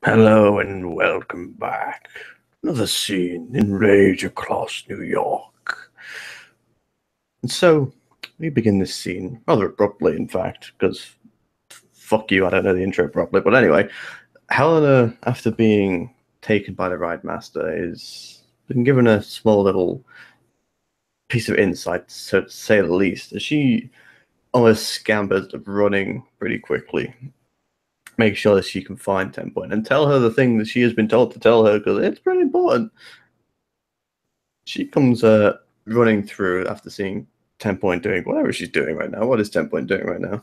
Hello and welcome back. Another scene in Rage across New York. And so, we begin this scene rather abruptly, in fact, because fuck you, I don't know the intro properly. But anyway, Helena, after being taken by the Ride Master, is been given a small little piece of insight, to say the least, as she almost scampers running pretty quickly. Make sure that she can find 10 Point and tell her the thing that she has been told to tell her because it's pretty important. She comes running through after seeing 10 Point doing whatever she's doing right now. What is 10 Point doing right now?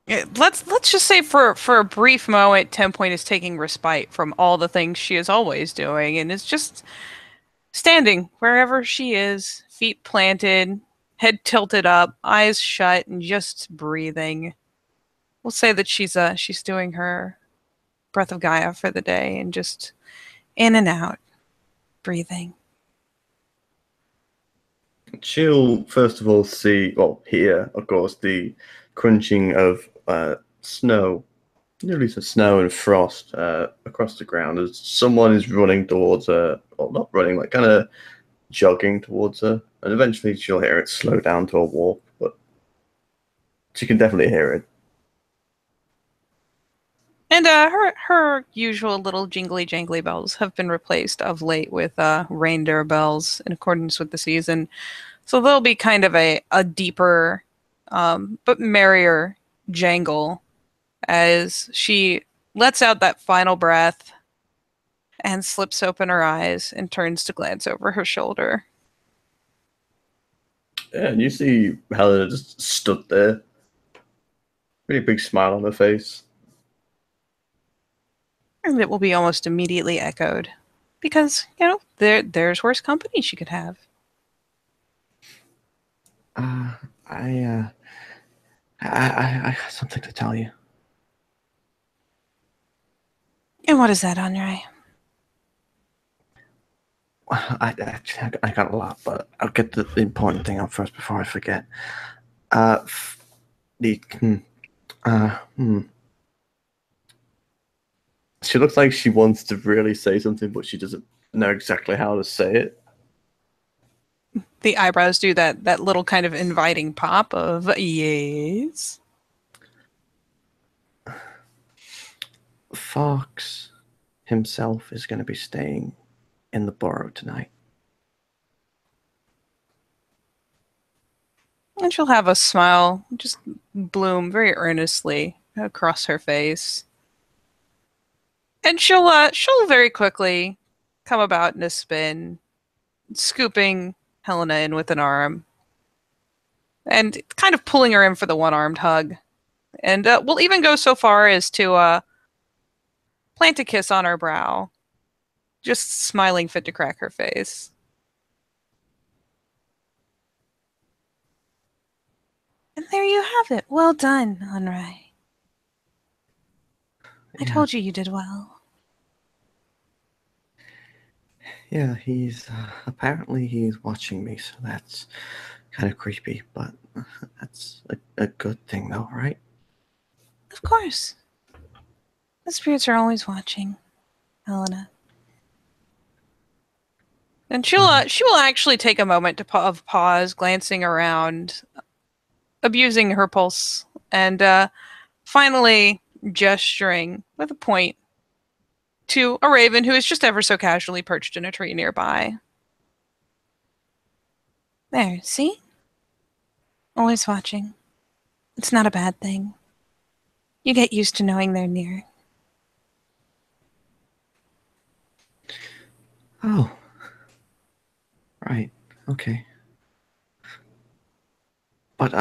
Let's just say for a brief moment, 10 Point is taking respite from all the things she is always doing and is just standing wherever she is, feet planted, head tilted up, eyes shut, and just breathing. We'll say that she's doing her breath of Gaia for the day and just in and out, breathing. She'll first of all see, well, hear, of course, the crunching of snow, nearly some snow and frost across the ground as someone is running towards her, or not running, like kind of jogging towards her. And eventually she'll hear it slow down to a walk, but she can definitely hear it. And her usual little jingly jangly bells have been replaced of late with reindeer bells in accordance with the season. So there'll be kind of a deeper, but merrier jangle as she lets out that final breath and slips open her eyes and turns to glance over her shoulder. Yeah, and you see Helena just stood there, pretty big smile on her face. And it will be almost immediately echoed. Because, there's worse company she could have. Uh, I, uh, I have something to tell you. And what is that, Andre? I got a lot, but I'll get the important thing up first before I forget. The uh, hmm. She looks like she wants to really say something, but she doesn't know exactly how to say it. The eyebrows do that little kind of inviting pop of yes. Fox himself is going to be staying in the borough tonight. And she'll have a smile just bloom very earnestly across her face. And she'll very quickly come about in a spin, scooping Helena in with an arm and kind of pulling her in for the one-armed hug. And we'll even go so far as to plant a kiss on her brow, just smiling fit to crack her face. And there you have it. Well done, Unrai. I Yeah, told you did well. yeah. He's apparently he's watching me, so that's kind of creepy, but that's a good thing, though, right? Of course. The spirits are always watching, Helena. And she will actually take a moment of pause, glancing around, abusing her pulse, and finally gesturing with a point to a raven who is just ever so casually perched in a tree nearby. There, see? Always watching. It's not a bad thing. You get used to knowing they're near. Oh, right. Okay. But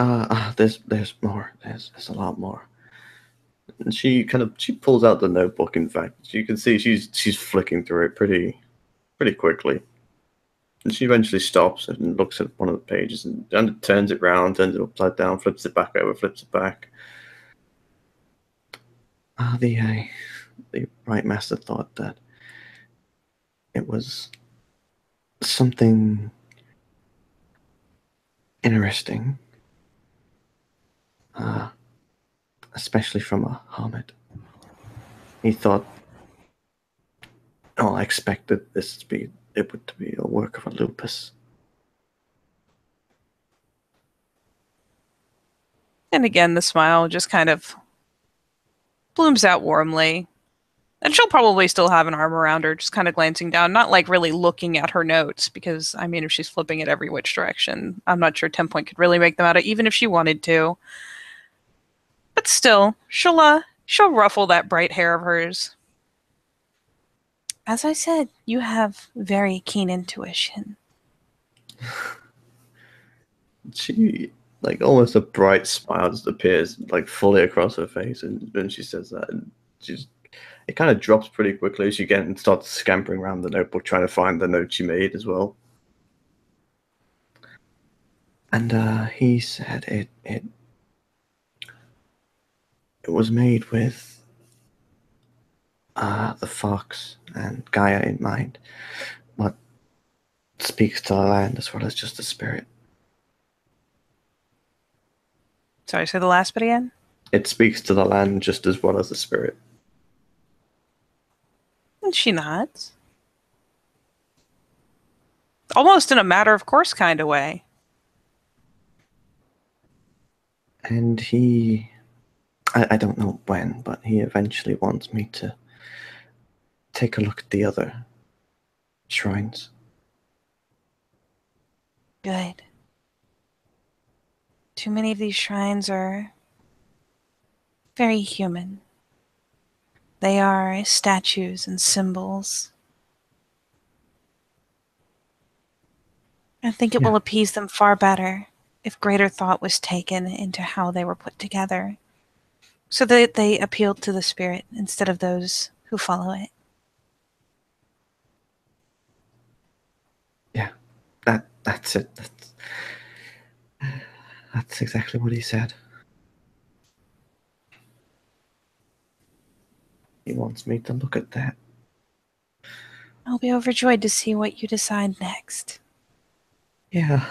there's more. There's a lot more. And she pulls out the notebook. In fact, you can see she's flicking through it pretty quickly. And she eventually stops and looks at one of the pages and turns it round, turns it upside down, flips it back over, flips it back. Ah, the right master thought that it was something interesting, uh, especially from a hermit. he thought, oh, I expected this to be, it would be a work of a lupus. And again, the smile just kind of blooms out warmly. And she'll probably still have an arm around her, just kind of glancing down, not like really looking at her notes, because, I mean, if she's flipping it every which direction, I'm not sure 10 Point could really make them out, even if she wanted to. But still, she'll ruffle that bright hair of hers. As I said, you have very keen intuition. She, like, almost a bright smile just appears, like, fully across her face, and when she says that, and she's, it kind of drops pretty quickly as she again starts scampering around the notebook trying to find the note she made as well. And he said it was made with the fox and Gaia in mind, what speaks to the land as well as just the spirit. Sorry, say the last bit again? It speaks to the land just as well as the spirit. And she nods. Almost in a matter of course kind of way. And I don't know when, but he eventually wants me to take a look at the other shrines. Good. Too many of these shrines are very human. They are statues and symbols. I think it will appease them far better if greater thought was taken into how they were put together, so that they appealed to the spirit instead of those who follow it. Yeah, that's it. That's exactly what he said. He wants me to look at that. I'll be overjoyed to see what you decide next. Yeah,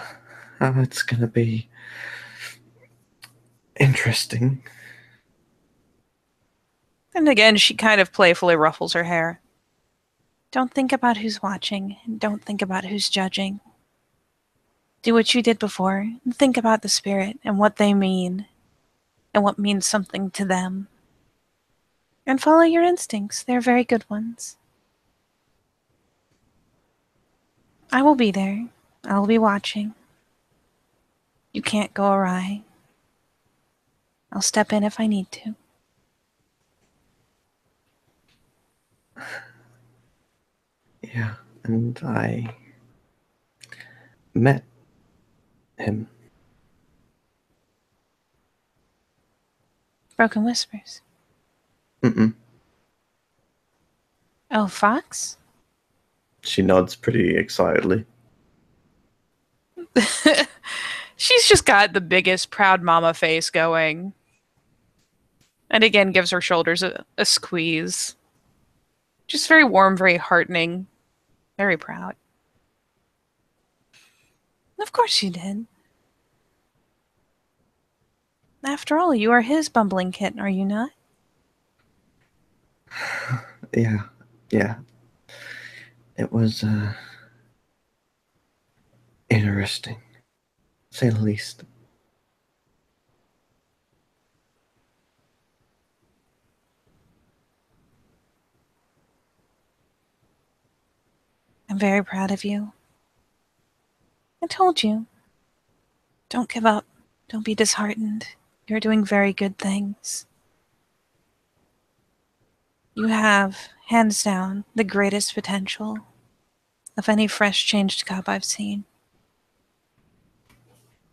it's gonna be interesting. And again, she kind of playfully ruffles her hair. Don't think about who's watching, and don't think about who's judging. Do what you did before, and think about the spirit and what they mean, and what means something to them. And follow your instincts, they're very good ones. I will be there. I will be watching. You can't go awry. I'll step in if I need to. Yeah, and I met him. Broken Whispers. Mm-mm. Oh, Fox? She nods pretty excitedly. She's just got the biggest proud mama face going. And again gives her shoulders a squeeze. Just very warm, very heartening. Very proud. Of course you did. After all, you are his bumbling kitten, are you not? Yeah. It was interesting, to say the least. I'm very proud of you. I told you. Don't give up. Don't be disheartened. You're doing very good things. You have, hands down, the greatest potential of any fresh changed cub I've seen.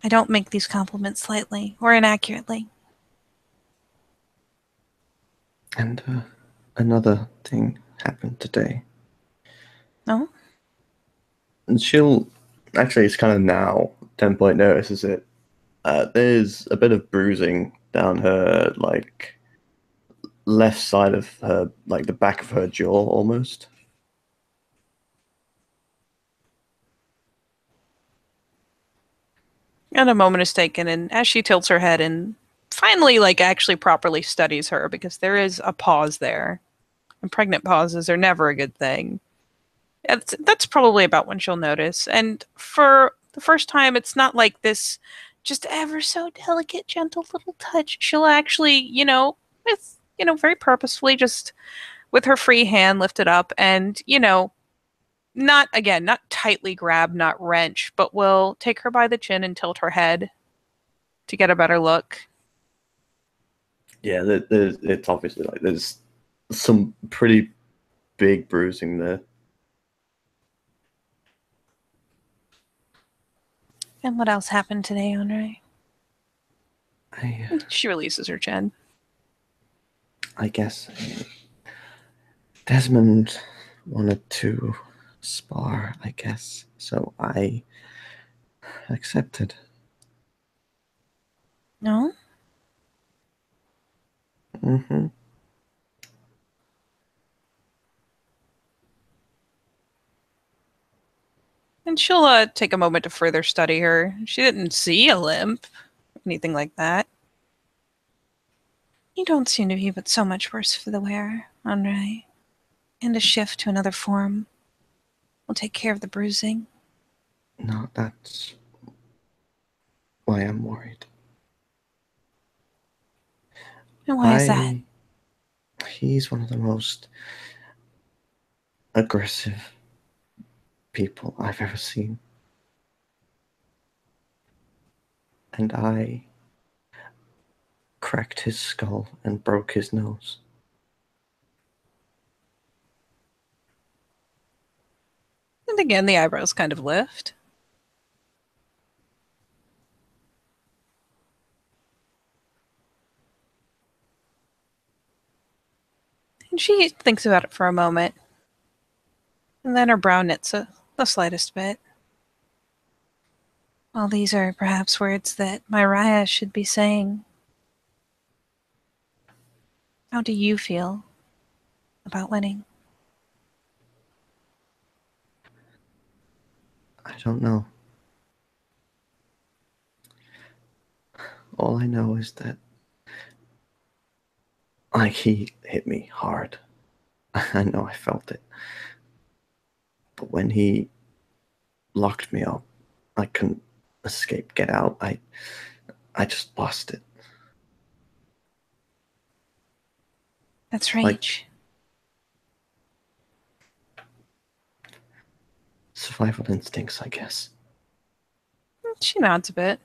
I don't make these compliments lightly or inaccurately. And another thing happened today. No? And she'll actually, it's kind of now 10 Point notices it. There's a bit of bruising down her like left side of her, like the back of her jaw almost. And a moment is taken, and as she tilts her head and finally, like, actually properly studies her, because there is a pause there. And pregnant pauses are never a good thing. That's probably about when she'll notice. And for the first time, it's not like this just ever so delicate, gentle little touch. She'll actually, with, very purposefully, just with her free hand lifted up and, not again, not tightly grab, not wrench, but will take her by the chin and tilt her head to get a better look. Yeah, it's obviously like there's some pretty big bruising there. And what else happened today, Henri? I, She releases her chin. I guess Desmond wanted to spar, I guess, so I accepted. No? Mm-hmm. And she'll take a moment to further study her. She didn't see a limp, anything like that. You don't seem to be but so much worse for the wear, Henri. And a shift to another form will take care of the bruising. No, that's why I'm worried. And why is that? He's one of the most aggressive people I've ever seen. And I cracked his skull and broke his nose. And again, the eyebrows kind of lift. And she thinks about it for a moment. And then her brow knits the slightest bit. Well, these are perhaps words that my Raya should be saying. How do you feel about winning? I don't know. All I know is that, like, he hit me hard. I know I felt it. But when he locked me up, I couldn't escape, get out. I just lost it. That's Like rage. survival instincts, I guess. She nods a bit.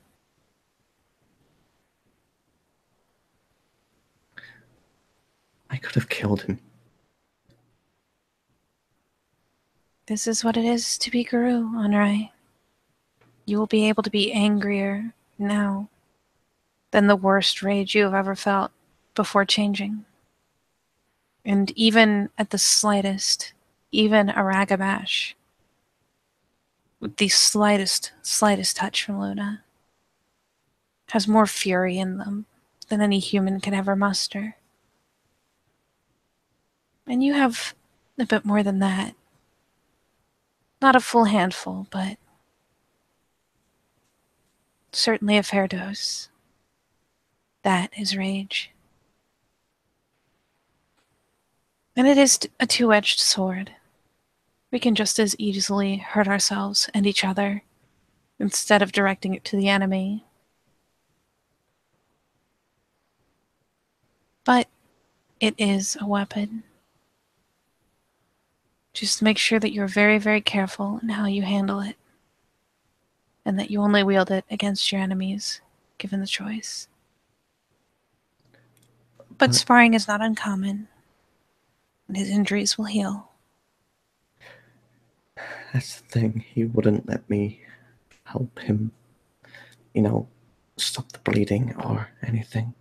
I could have killed him. This is what it is to be Guru, Honrai. You will be able to be angrier now than the worst rage you have ever felt before changing. And even at the slightest, even a ragabash, with the slightest touch from Luna, has more fury in them than any human can ever muster. And you have a bit more than that. Not a full handful, but certainly a fair dose. That is rage. And it is a two-edged sword. We can just as easily hurt ourselves and each other instead of directing it to the enemy. But it is a weapon. Just make sure that you're very, very careful in how you handle it, and that you only wield it against your enemies, given the choice. But sparring is not uncommon, and his injuries will heal. That's the thing. He wouldn't let me help him, stop the bleeding or anything.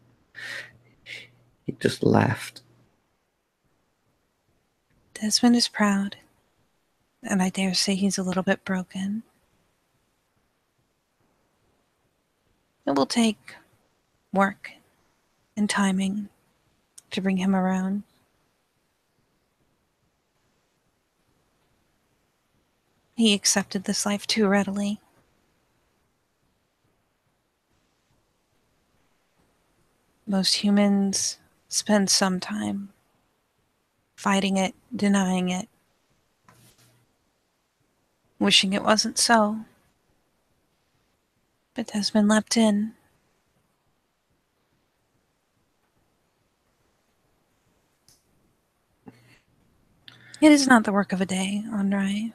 He just laughed. Desmond is proud, and I dare say he's a little bit broken. It will take work and timing to bring him around. He accepted this life too readily. Most humans spend some time fighting it, denying it, wishing it wasn't so. But Desmond leapt in. It is not the work of a day, Andre.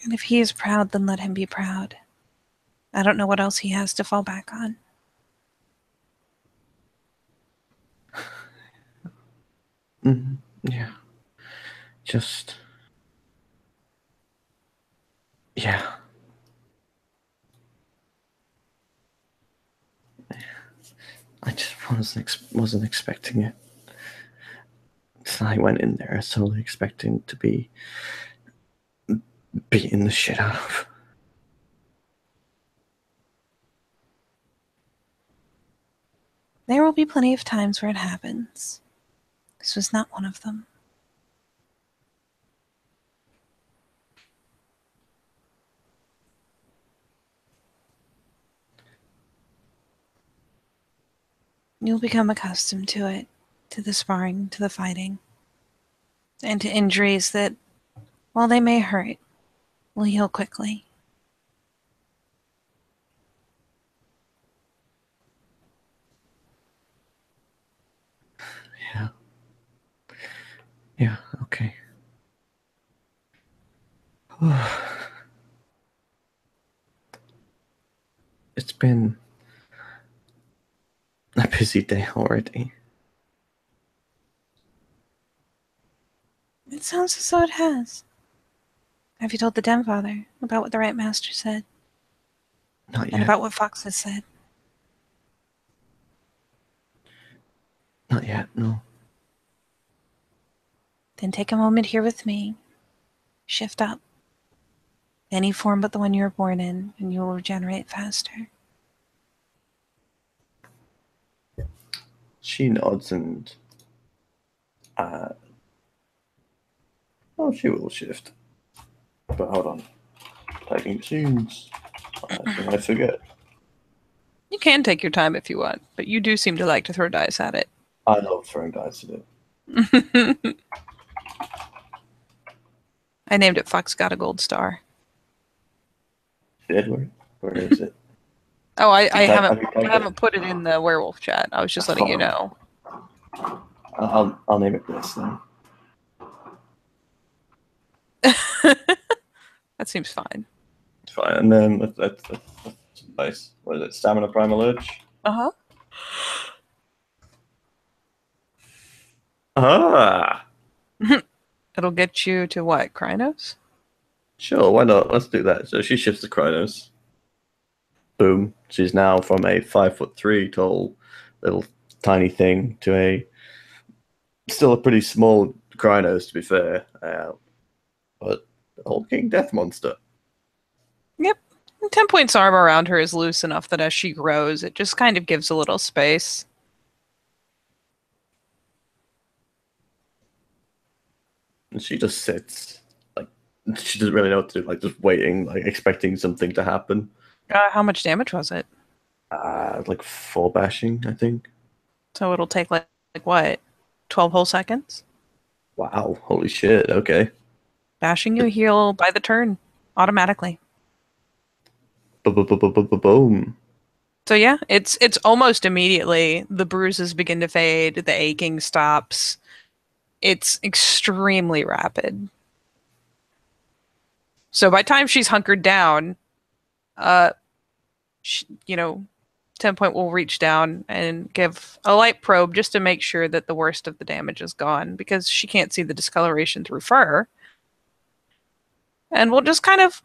And if he is proud, then let him be proud. I don't know what else he has to fall back on. Yeah. Just. Yeah. I just wasn't expecting it. So I went in there solely expecting to be beaten the shit out of. There will be plenty of times where it happens. This was not one of them. You'll become accustomed to it, to the sparring, to the fighting, and to injuries that, while they may hurt, will heal quickly. Yeah. Yeah, okay. It's been a busy day already. It sounds as though it has. Have you told the Den Father about what the Right Master said? Not And yet. about what Fox has said? Not yet, no. Then take a moment here with me. Shift up. Any form but the one you were born in, and you will regenerate faster. She nods and oh, she will shift. But hold on. Typing machines. I might forget. You can take your time if you want, but you do seem to like to throw dice at it. I love throwing dice at it. I named it Fox Got a Gold Star. Edward? Where is it? Oh, I Have you typed haven't it? put it in the werewolf chat. I was just letting you know. I'll name it this then. That seems fine. It's fine. And then that's nice. What is it? Stamina Primal Urge? Uh-huh. Ah! It'll get you to what? Krynos? Sure, why not? Let's do that. So she shifts to Krynos. Boom. She's now from a 5'3" tall little tiny thing to a still a pretty small Krynos, to be fair. But the Old King Death Monster. Yep. 10 points armor around her is loose enough that as she grows, it just kind of gives a little space. And she just sits. Like she doesn't really know what to do, like just waiting, like expecting something to happen. How much damage was it? Like 4 bashing, I think. So it'll take like what? 12 whole seconds? Wow, holy shit, okay. Bashing you heal by the turn automatically. Boom. So yeah, it's almost immediately the bruises begin to fade, the aching stops. It's extremely rapid. So by the time she's hunkered down, she, 10 point will reach down and give a light probe just to make sure that the worst of the damage is gone because she can't see the discoloration through fur. And we'll just kind of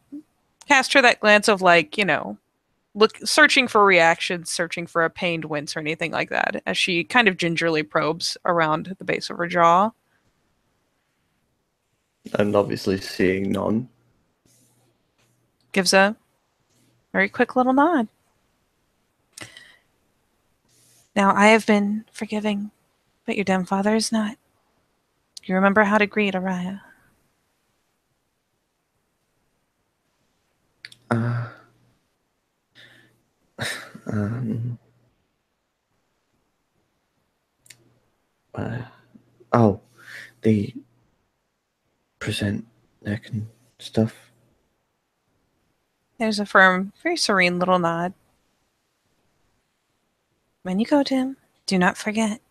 cast her that glance of look, searching for reactions, searching for a pained wince or anything like that, as she kind of gingerly probes around the base of her jaw. And obviously seeing none. Gives a very quick little nod. Now, I have been forgiving, but your Den Father is not. You remember how to greet Araya. Uh, um, Uh, oh, they present neck and stuff. There's a firm, very serene little nod. When you go, Tim, do not forget.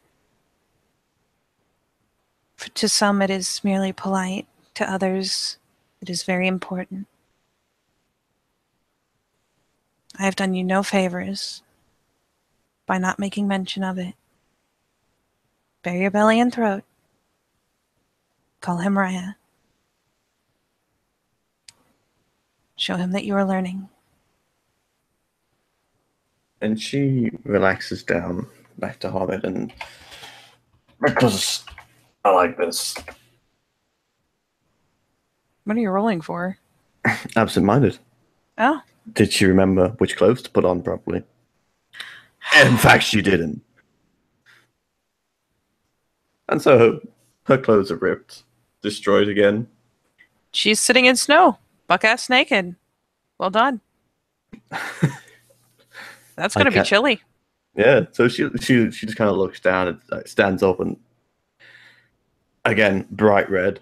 For to some it is merely polite, to others it is very important. I have done you no favors by not making mention of it. Bare your belly and throat. Call him Raya. Show him that you are learning. And she relaxes down back to Hobbit, and because I like this, What are you rolling for? absent-minded. Oh. Did she remember which clothes to put on properly? In fact, she didn't. And so her clothes are ripped, destroyed again. She's sitting in snow, buck-ass naked. Well done. That's going to be chilly. Yeah, so she just kind of looks down and stands up, and again, bright red.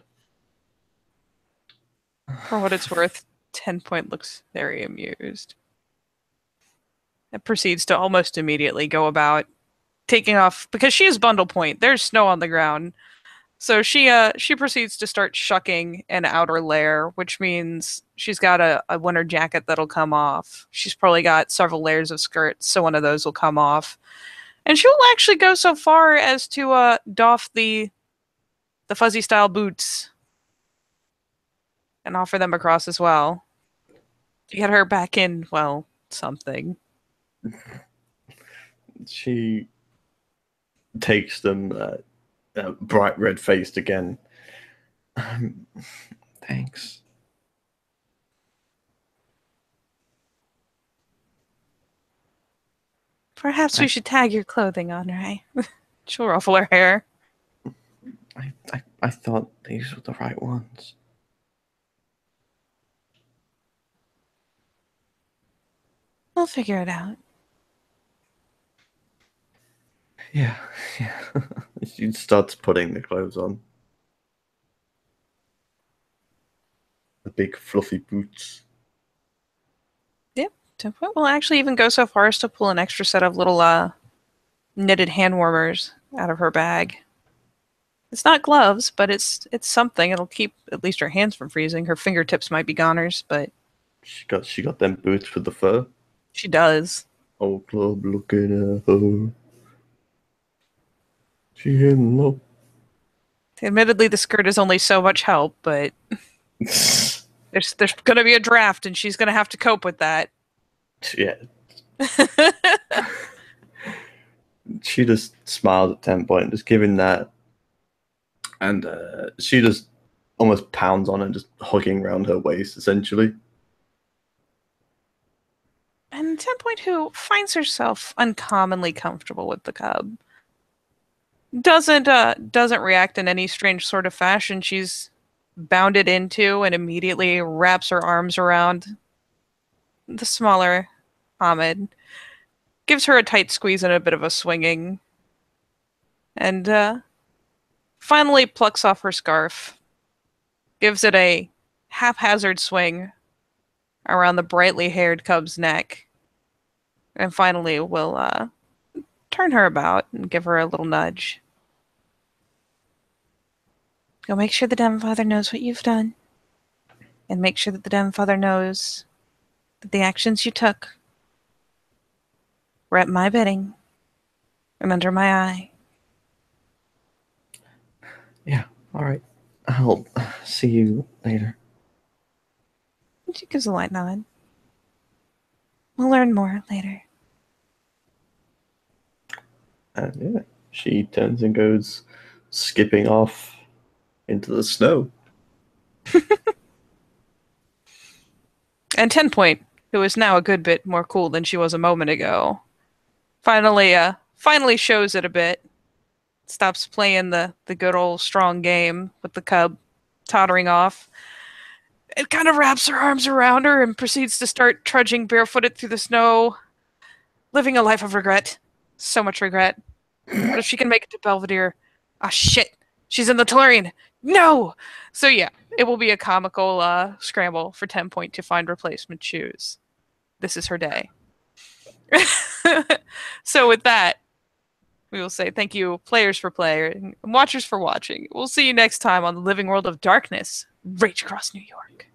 For what it's worth, 10-point looks very amused. It proceeds to almost immediately go about taking off, because she is bundle point. There's snow on the ground. So she proceeds to start shucking an outer layer, which means she's got a winter jacket that'll come off. She's probably got several layers of skirts, so one of those will come off. And she'll actually go so far as to doff the fuzzy style boots and offer them across as well. To get her back in, well, something. She takes them, bright red faced again. Thanks. Perhaps we should tag your clothing on her, eh? She'll ruffle her hair. I thought these were the right ones. We'll figure it out. Yeah. She starts putting the clothes on. The big fluffy boots. Yep. We'll actually even go so far as to pull an extra set of little knitted hand warmers out of her bag. It's not gloves, but it's something. It'll keep at least her hands from freezing. Her fingertips might be goners, but she got them boots with the fur. She does. Oh, club looking at her. She hitting low. Admittedly, the skirt is only so much help, but there's going to be a draft, and she's going to have to cope with that. Yeah. She just smiled at 10 point, just giving that, and she just almost pounds on it, just hugging around her waist, essentially. And 10 point, who finds herself uncommonly comfortable with the cub, doesn't react in any strange sort of fashion. She's bounded into and immediately wraps her arms around the smaller Ahmed, gives her a tight squeeze and a bit of a swinging, and finally plucks off her scarf, gives it a haphazard swing around the brightly haired cub's neck, and finally will turn her about and give her a little nudge. Go make sure the Demfather knows what you've done, and make sure that the Demfather knows that the actions you took were at my bidding and under my eye. Yeah, all right. I'll see you later. She gives a light nod. We'll learn more later. And yeah, she turns and goes skipping off into the snow. And 10 point, who is now a good bit more cool than she was a moment ago, finally shows it a bit. Stops playing the good old strong game with the cub tottering off. It kind of wraps her arms around her and proceeds to start trudging barefooted through the snow, living a life of regret. So much regret. But if she can make it to Belvedere, Ah, shit. She's in the Tellurian. No! So yeah, it will be a comical scramble for 10 point to find replacement shoes. This is her day. So with that, we will say thank you, players, for playing, and watchers for watching. We'll see you next time on the Living World of Darkness, Rage Across New York.